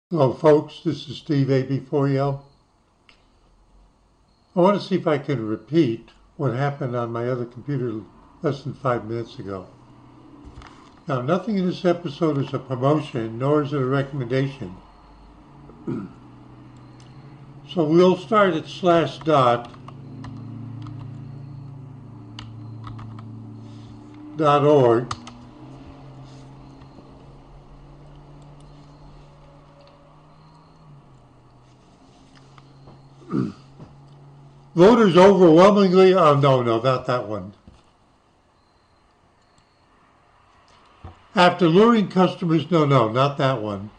Hello folks, this is Steve AB4EL. I want to see if I can repeat what happened on my other computer less than 5 minutes ago. Now, nothing in this episode is a promotion, nor is it a recommendation. So we'll start at /dot.org. Voters overwhelmingly, oh no, not that one. After luring customers, no, not that one.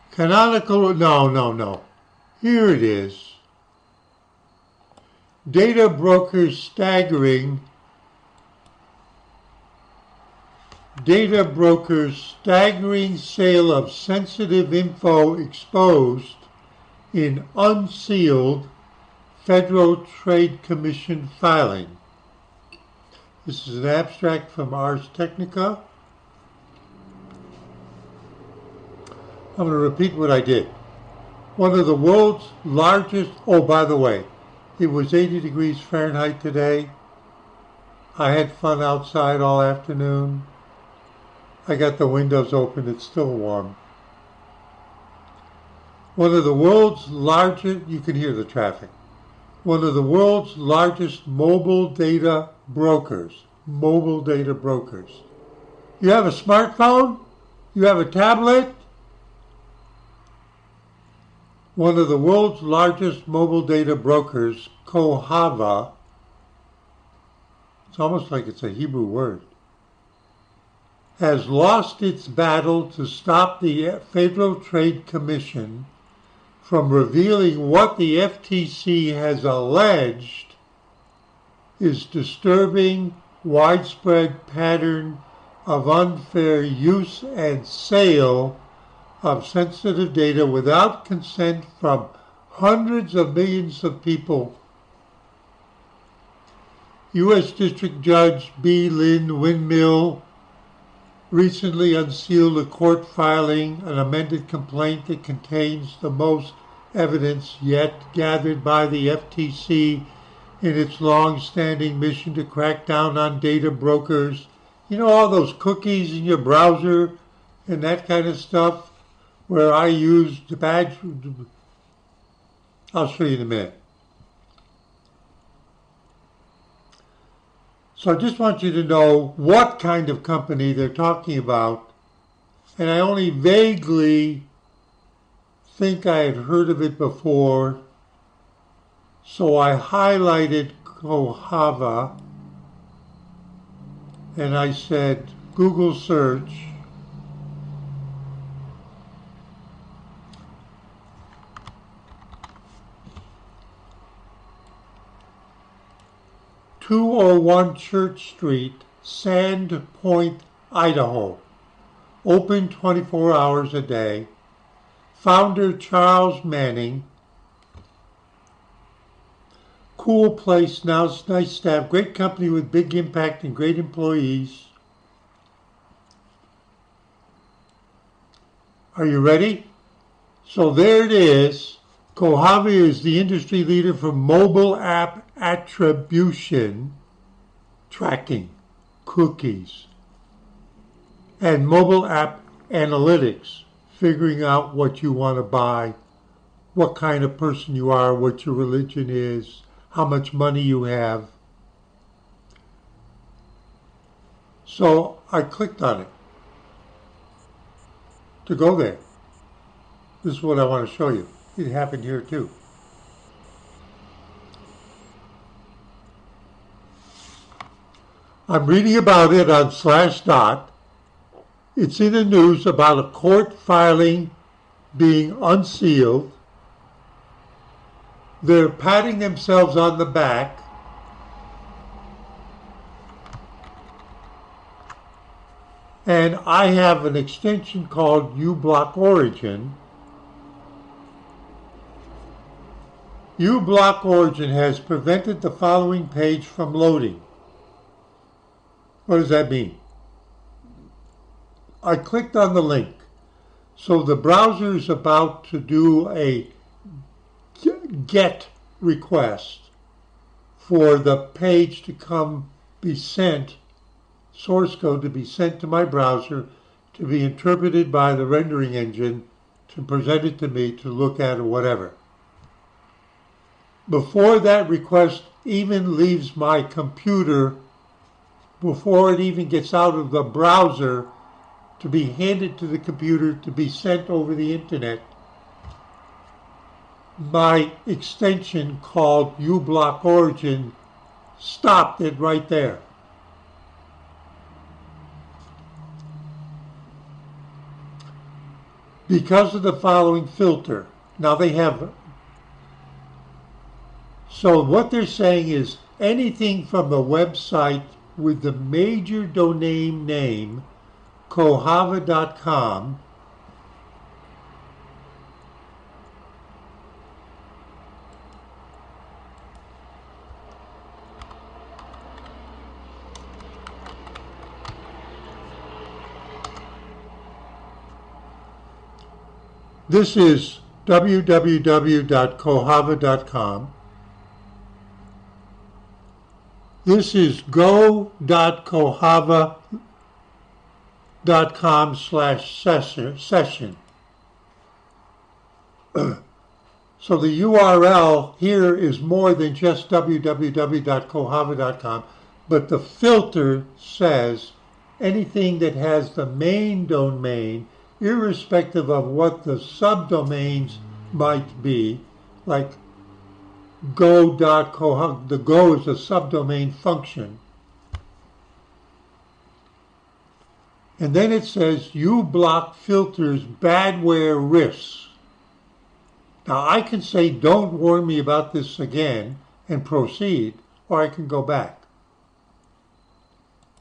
Canonical, no. Here it is. Data brokers staggering sale of sensitive info exposed in unsealed Federal Trade Commission filing. This is an abstract from Ars Technica. I'm going to repeat what I did. One of the world's largest, oh, by the way, it was 80 degrees Fahrenheit today. I had fun outside all afternoon. I got the windows open, it's still warm. One of the world's largest, you can hear the traffic. One of the world's largest mobile data brokers. You have a smartphone? You have a tablet? One of the world's largest mobile data brokers, Kohava, it's almost like it's a Hebrew word, has lost its battle to stop the Federal Trade Commission from revealing what the FTC has alleged is disturbing widespread pattern of unfair use and sale of sensitive data without consent from hundreds of millions of people. U.S. District Judge B. Lynn Windmill recently unsealed a court filing, an amended complaint that contains the most evidence yet gathered by the FTC in its long-standing mission to crack down on data brokers. You know, all those cookies in your browser and that kind of stuff where I use the badge. I'll show you in a minute. So I just want you to know what kind of company they're talking about, and I only vaguely think I had heard of it before, so I highlighted Kohava, and I said Google search, (201) Church Street, Sand Point, Idaho. Open 24 hours a day. Founder Charles Manning. Cool place, nice staff, great company with big impact and great employees. Are you ready? So there it is. Kohava is the industry leader for mobile app attribution, tracking, cookies, and mobile app analytics, figuring out what you want to buy, what kind of person you are, what your religion is, how much money you have. So I clicked on it to go there. This is what I want to show you. It happened here too. I'm reading about it on /dot. It's in the news about a court filing being unsealed. They're patting themselves on the back. And I have an extension called uBlock Origin. uBlock Origin has prevented the following page from loading. What does that mean? I clicked on the link. So the browser is about to do a GET request for the page to be sent, source code to be sent to my browser, to be interpreted by the rendering engine, to present it to me to look at or whatever. Before that request even leaves my computer, before it even gets out of the browser to be handed to the computer to be sent over the internet, my extension called uBlock Origin stopped it right there. Because of the following filter. Now they have, so what they're saying is anything from the website with the major domain name kohava.com This is www.kohava.com. This is go.kohava.com/session. So the URL here is more than just www.kohava.com, but the filter says anything that has the main domain, irrespective of what the subdomains might be, like go.kohava, the go is a subdomain function. And then it says uBlock filters badware risks. Now I can say don't warn me about this again and proceed, or I can go back.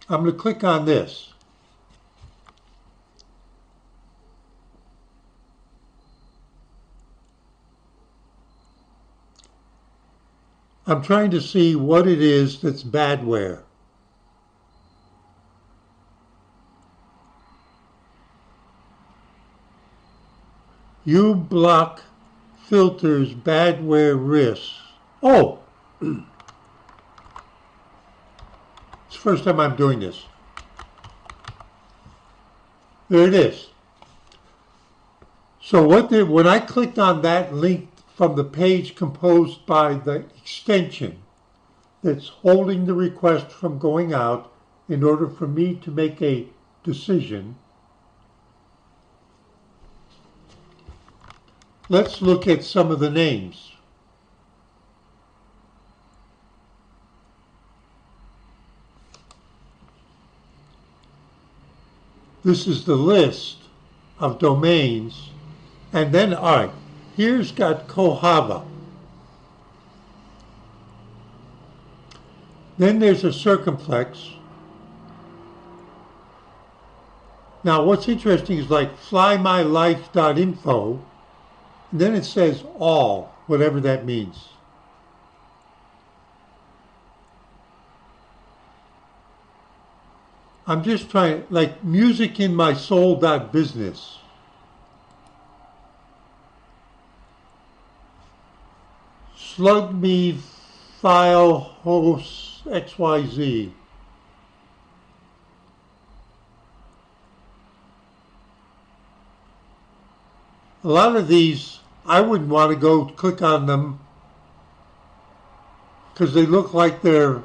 I'm going to click on this. I'm trying to see what it is that's badware. uBlock filters badware risks. Oh! It's the first time I'm doing this. There it is. So when I clicked on that link from the page composed by the extension that's holding the request from going out in order for me to make a decision, let's look at some of the names. This is the list of domains, and then, all right, here's got Kohava. Then there's a circumflex. Now what's interesting is like flymylife.info, and then it says all, whatever that means. I'm just trying, like musicinmysoul.business. Slug me file host XYZ. A lot of these, I wouldn't want to go click on them because they look like they're,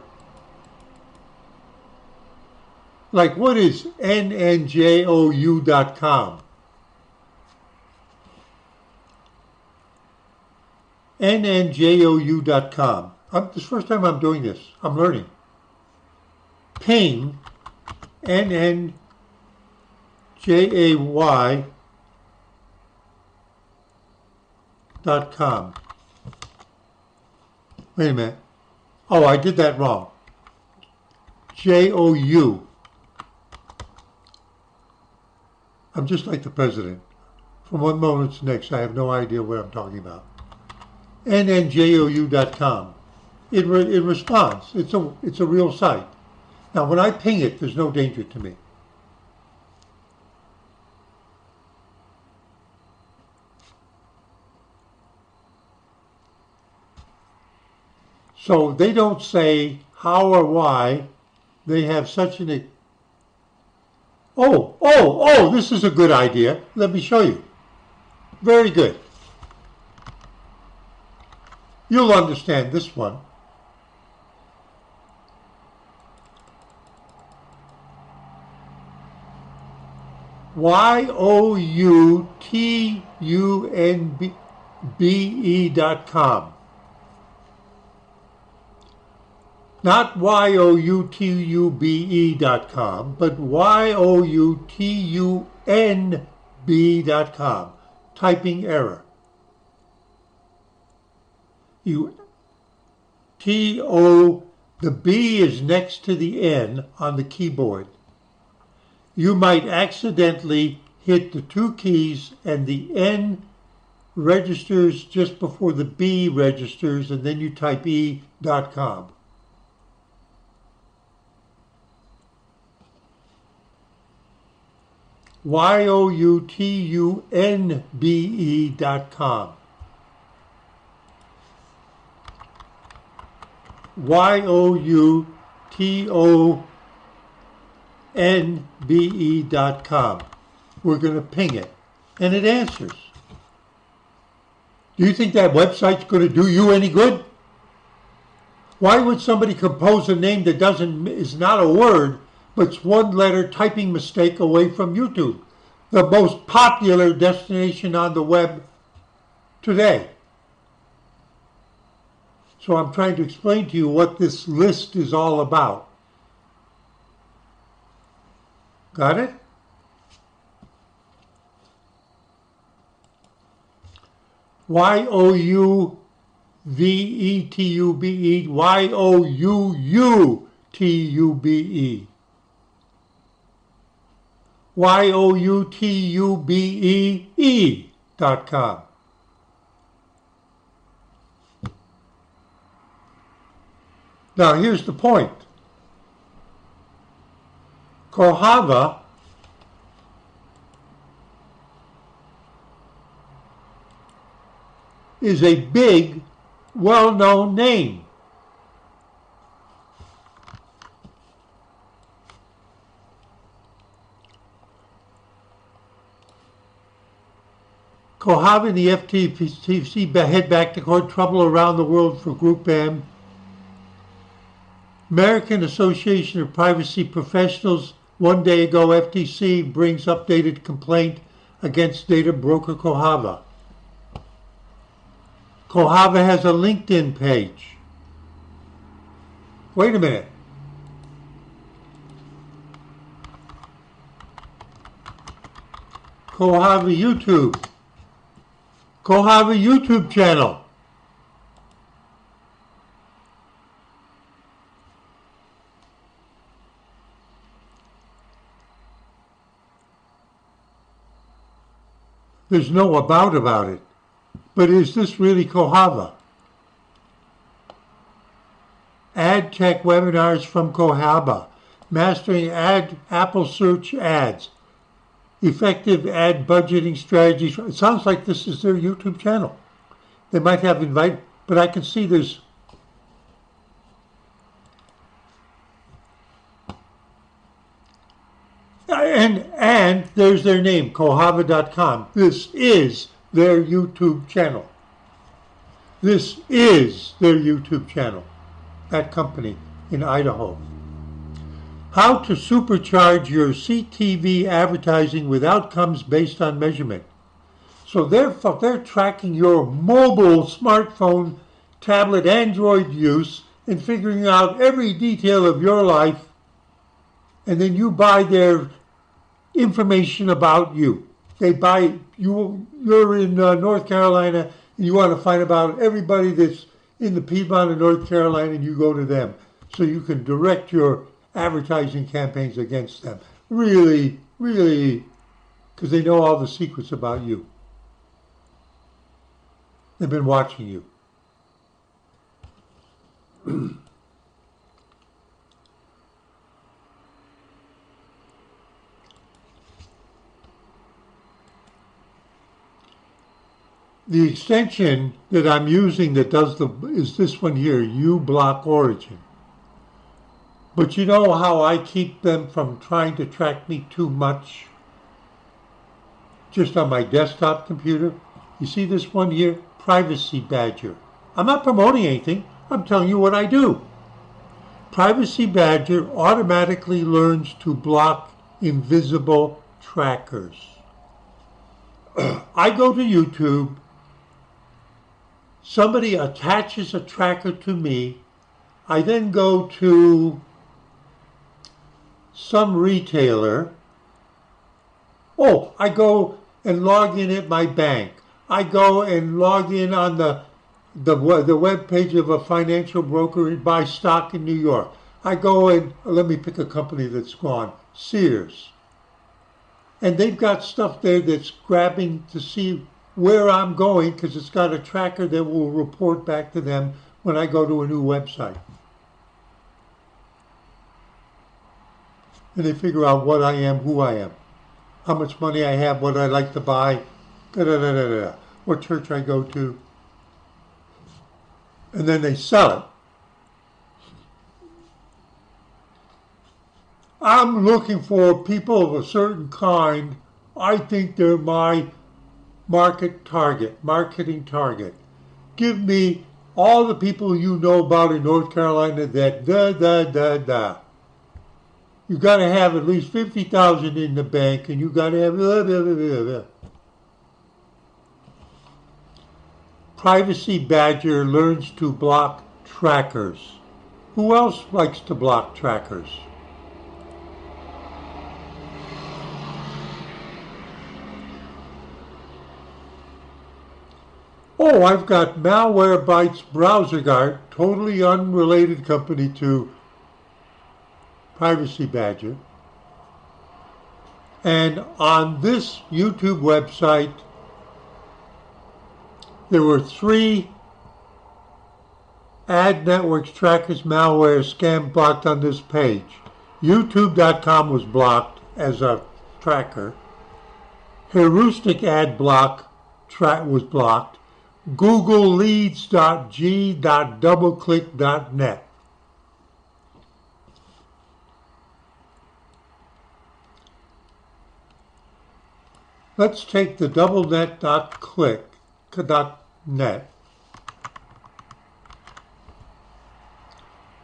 like what is nnjou.com? nnjou.com. This is the first time I'm doing this. I'm learning. Ping, nnjay.com. Wait a minute. Oh, I did that wrong. JOU. I'm just like the president. From one moment to the next, I have no idea what I'm talking about. nnjou.com. It responds. It's a real site. Now, when I ping it, there's no danger to me. So they don't say how or why. They have such an... Oh, this is a good idea. Let me show you. Very good. You'll understand this one. YOUTUNBE.com. Not YOUTUBE.com, but YOUTUNB.com. Typing error. The B is next to the N on the keyboard. You might accidentally hit the two keys and the N registers just before the B registers, and then you type E.com. YOUTUNBE.com. YOUTUNBE.com. We're going to ping it, and it answers. Do you think that website's going to do you any good? Why would somebody compose a name that is not a word, but it's one letter typing mistake away from YouTube, the most popular destination on the web today? So I'm trying to explain to you what this list is all about. Got it? YOUVETUBE, YOUUTUBE, YOUTUBE.com. Now here's the point. Kohava is a big, well-known name. Kohava and the FTC head back to court, trouble around the world for Group M. American Association of Privacy Professionals, 1 day ago, FTC brings updated complaint against data broker Kohava. Kohava has a LinkedIn page. Wait a minute. Kohava YouTube. Kohava YouTube channel. There's no about it. But is this really Kohava? Ad tech webinars from Kohava. Mastering Apple search ads. Effective ad budgeting strategies. It sounds like this is their YouTube channel. They might have invited, but I can see there's... And there's their name, Kohava.com. This is their YouTube channel. This is their YouTube channel. That company in Idaho. How to supercharge your CTV advertising with outcomes based on measurement. So they're tracking your mobile, smartphone, tablet, Android use and figuring out every detail of your life, and then you buy their information about you. They buy you. You're in North Carolina and you want to find about everybody that's in the Piedmont of North Carolina, and you go to them so you can direct your advertising campaigns against them. Really, really, because they know all the secrets about you. They've been watching you. The extension that I'm using that does is this one here, uBlock Origin. But you know how I keep them from trying to track me too much just on my desktop computer? You see this one here, Privacy Badger. I'm not promoting anything, I'm telling you what I do. Privacy Badger automatically learns to block invisible trackers. I go to YouTube, somebody attaches a tracker to me, I then go to some retailer. I go and log in at my bank. I go and log in on the web page of a financial broker and buy stock in New York. I go and, let me pick a company that's gone, Sears. And they've got stuff there that's grabbing to see where I'm going because it's got a tracker that will report back to them when I go to a new website. And they figure out what I am, who I am, how much money I have, what I like to buy, what church I go to. And then they sell it. I'm looking for people of a certain kind. I think they're my marketing target. Give me all the people you know about in North Carolina that You got to have at least 50,000 in the bank, and you got to have Privacy Badger learns to block trackers. Who else likes to block trackers? I've got Malwarebytes Browser Guard, totally unrelated company to Privacy Badger. And on this YouTube website, there were 3 ad networks trackers malware scam blocked on this page. YouTube.com was blocked as a tracker. Heuristic ad block was blocked. Google leads.g.doubleclick.net. Let's take the doublenet.net.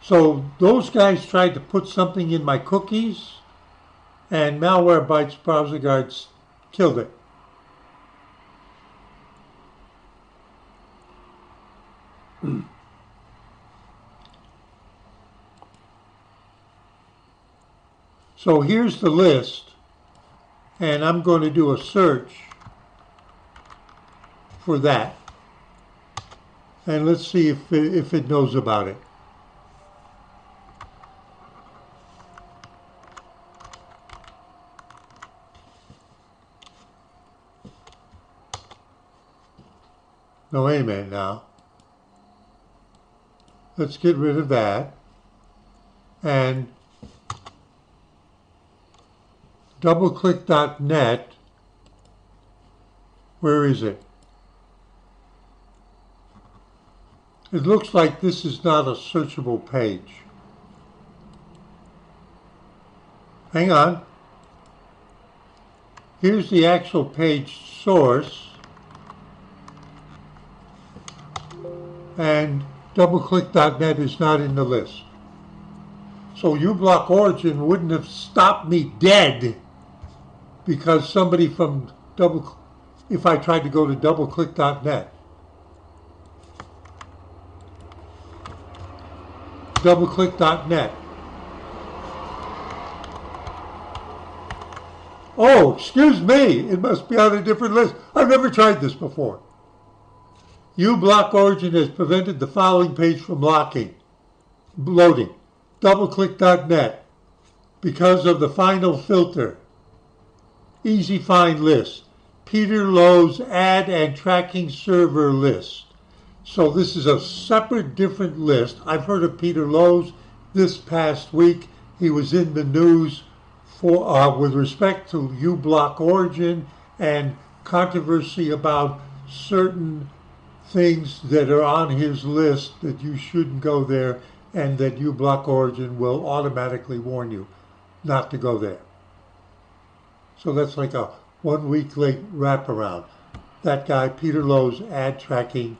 So those guys tried to put something in my cookies, and Malwarebytes Browser Guards killed it. So here's the list, and I'm going to do a search for that. And let's see if it knows about it. No, wait a minute now. Let's get rid of that. And doubleclick.net, where is it? It looks like this is not a searchable page. Hang on. Here's the actual page source. And doubleclick.net is not in the list. So uBlock Origin wouldn't have stopped me dead because somebody from if I tried to go to doubleclick.net. Doubleclick.net. Oh, excuse me, it must be on a different list. I've never tried this before. uBlock Origin has prevented the following page from loading. Doubleclick.net. Because of the final filter. Easy find list. Peter Lowe's ad and tracking server list. So this is a separate, different list. I've heard of Peter Lowe's this past week. He was in the news for with respect to uBlock Origin and controversy about certain things that are on his list that you shouldn't go there, and that uBlock Origin will automatically warn you not to go there. So that's like a 1 week late wraparound. That guy, Peter Lowe's ad tracking.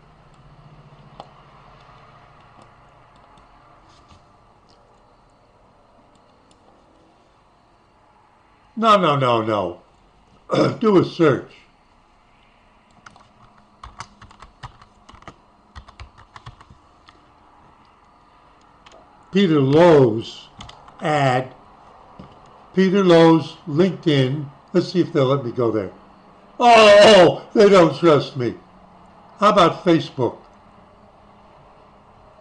No. Do a search. Peter Lowe's ad. Peter Lowe's LinkedIn. Let's see if they'll let me go there. Oh, they don't trust me. How about Facebook?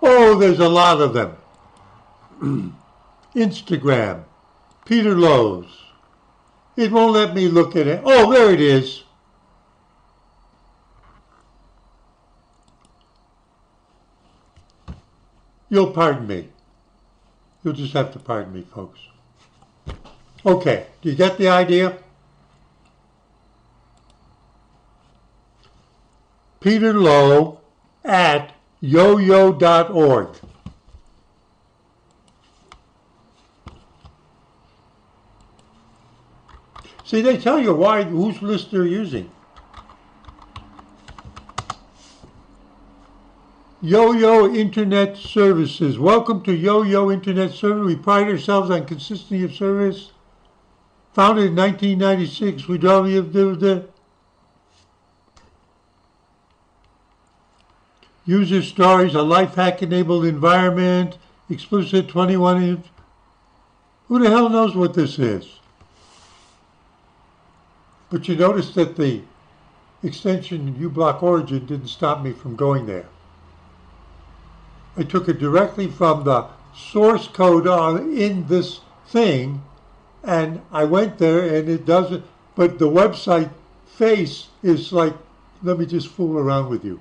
Oh, there's a lot of them. Instagram. Peter Lowe's. It won't let me look at it. Oh, there it is. You'll pardon me. You'll just have to pardon me, folks. Okay, do you get the idea? Peter Lowe at yoyo.org. See, they tell you whose list they're using. Yo-Yo Internet Services. Welcome to Yo-Yo Internet Service. We pride ourselves on consistency of service. Founded in 1996. We drive you the user stories, a life hack enabled environment, explicit 21 inch. Who the hell knows what this is? But you notice that the extension uBlock Origin didn't stop me from going there. I took it directly from the source code in this thing, and I went there, and it doesn't, but the website face is like, let me just fool around with you.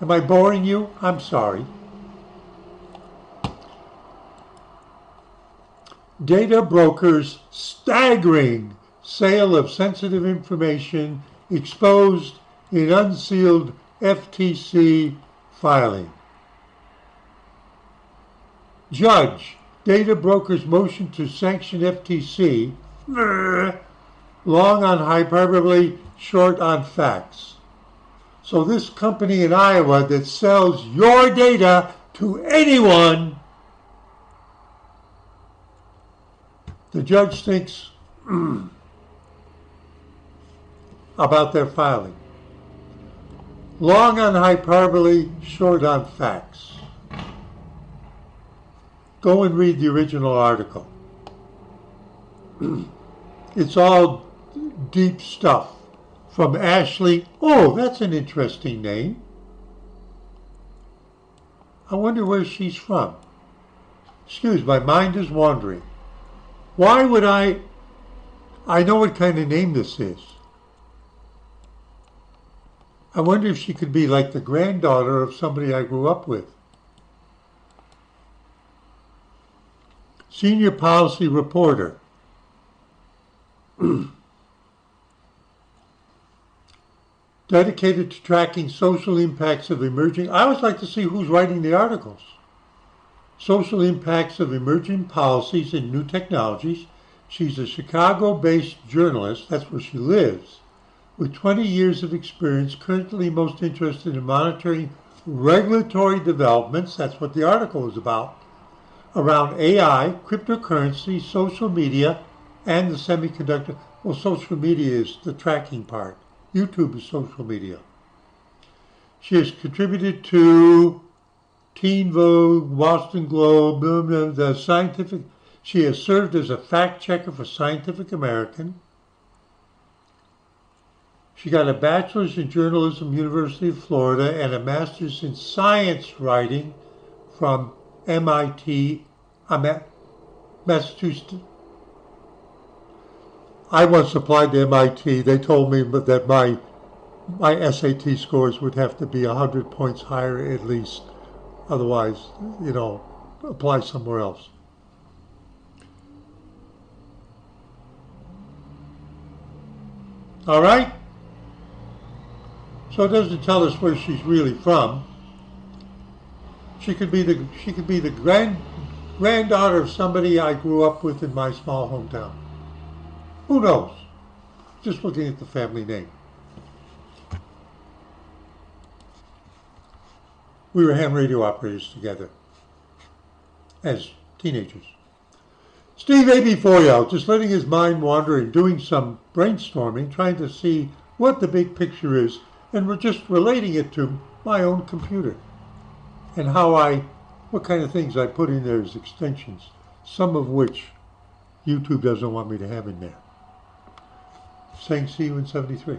Am I boring you? I'm sorry. Data brokers' staggering sale of sensitive information exposed in unsealed FTC filing. Judge, data brokers' motion to sanction FTC, long on hyperbole, short on facts. So this company in Iowa that sells your data to anyone, the judge thinks about their filing. Long on hyperbole, short on facts. Go and read the original article. It's all deep stuff. From Ashley. Oh, that's an interesting name. I wonder where she's from. Excuse, my mind is wandering. Why would I know what kind of name this is. I wonder if she could be like the granddaughter of somebody I grew up with. Senior Policy Reporter. Dedicated to tracking social impacts of emerging... I always like to see who's writing the articles. Social impacts of emerging policies and new technologies. She's a Chicago-based journalist, that's where she lives, with 20 years of experience, currently most interested in monitoring regulatory developments, that's what the article is about, around AI, cryptocurrency, social media, and the semiconductor. Well, social media is the tracking part. YouTube is social media. She has contributed to Teen Vogue, Boston Globe, the scientific. She has served as a fact checker for Scientific American. She got a bachelor's in journalism, University of Florida, and a master's in science writing from MIT, Massachusetts. I once applied to MIT. They told me that my SAT scores would have to be 100 points higher at least. Otherwise, apply somewhere else. All right? So it doesn't tell us where she's really from. She could be the granddaughter of somebody I grew up with in my small hometown. Who knows? Just looking at the family name. We were ham radio operators together as teenagers. Steve AB4L, just letting his mind wander and doing some brainstorming, trying to see what the big picture is, and we're just relating it to my own computer and what kind of things I put in there as extensions, some of which YouTube doesn't want me to have in there. Saying see you in 73.